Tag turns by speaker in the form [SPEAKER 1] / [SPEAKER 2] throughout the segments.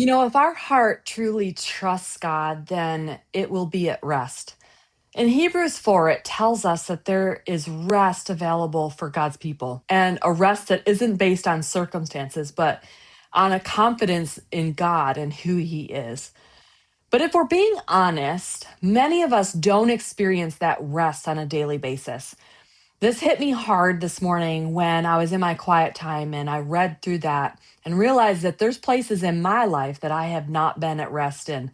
[SPEAKER 1] If our heart truly trusts God, then it will be at rest. In Hebrews 4, it tells us that there is rest available for God's people, and a rest that isn't based on circumstances, but on a confidence in God and who He is. But if we're being honest, many of us don't experience that rest on a daily basis. This hit me hard this morning when I was in my quiet time and I read through that and realized that there's places in my life that I have not been at rest in.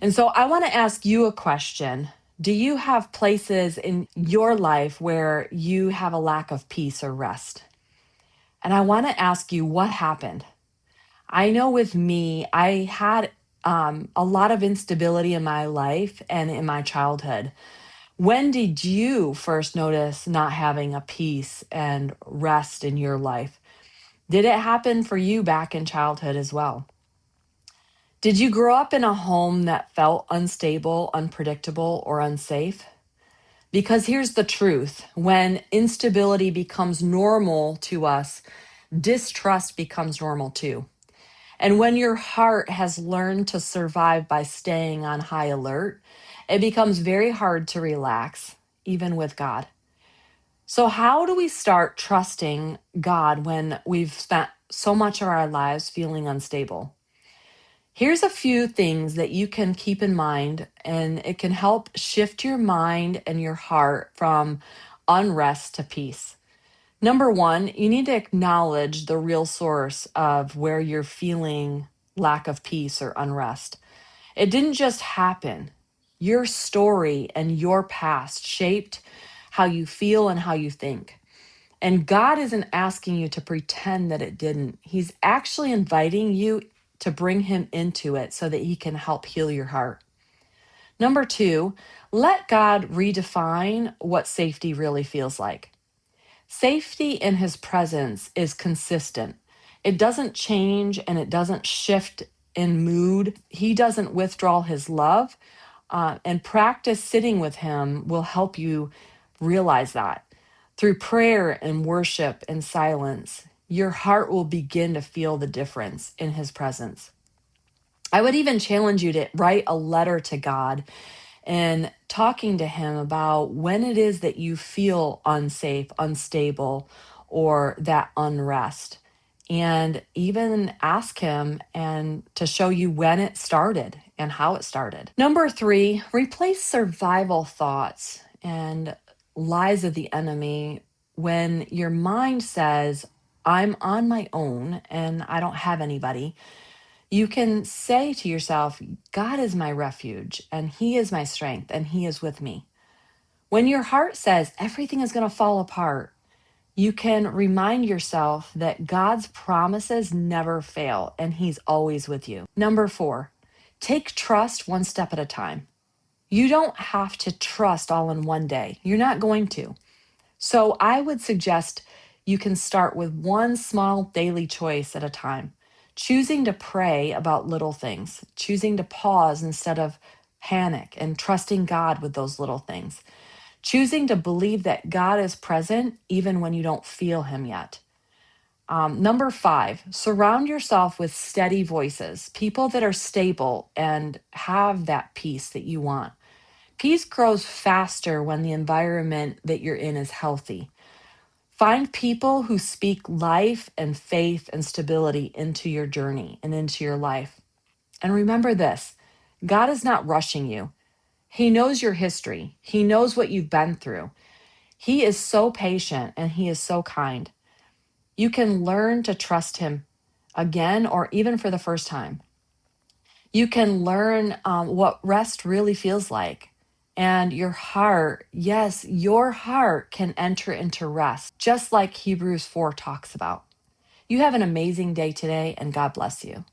[SPEAKER 1] And so I want to ask you a question. Do you have places in your life where you have a lack of peace or rest? And I want to ask you what happened. I know with me, I had a lot of instability in my life and in my childhood. When did you first notice not having a peace and rest in your life? Did it happen for you back in childhood as well? Did you grow up in a home that felt unstable, unpredictable, or unsafe? Because here's the truth: when instability becomes normal to us, distrust becomes normal too. And when your heart has learned to survive by staying on high alert, it becomes very hard to relax, even with God. So, how do we start trusting God when we've spent so much of our lives feeling unstable? Here's a few things that you can keep in mind, and it can help shift your mind and your heart from unrest to peace. Number one, you need to acknowledge the real source of where you're feeling lack of peace or unrest. It didn't just happen. Your story and your past shaped how you feel and how you think. And God isn't asking you to pretend that it didn't. He's actually inviting you to bring Him into it so that He can help heal your heart. Number two, let God redefine what safety really feels like. Safety in His presence is consistent. It doesn't change and it doesn't shift in mood. He doesn't withdraw His love. And practice sitting with Him will help you realize that. Through prayer and worship and silence, your heart will begin to feel the difference in His presence. I would even challenge you to write a letter to God and talking to Him about when it is that you feel unsafe, unstable, or that unrest. And even ask Him and to show you when it started and how it started. Number three, replace survival thoughts and lies of the enemy when your mind says, I'm on my own and I don't have anybody. You can say to yourself, God is my refuge and He is my strength and He is with me. When your heart says everything is going to fall apart, you can remind yourself that God's promises never fail and He's always with you. Number four, take trust one step at a time. You don't have to trust all in one day. You're not going to. So I would suggest you can start with one small daily choice at a time, choosing to pray about little things, choosing to pause instead of panic, and trusting God with those little things, choosing to believe that God is present even when you don't feel Him yet. Number five, surround yourself with steady voices, people that are stable and have that peace that you want. Peace grows faster when the environment that you're in is healthy. Find people who speak life and faith and stability into your journey and into your life. And remember this: God is not rushing you. He knows your history, He knows what you've been through. He is so patient and He is so kind. You can learn to trust Him again or even for the first time. You can learn what rest really feels like. And your heart, yes, your heart can enter into rest, just like Hebrews 4 talks about. You have an amazing day today, and God bless you.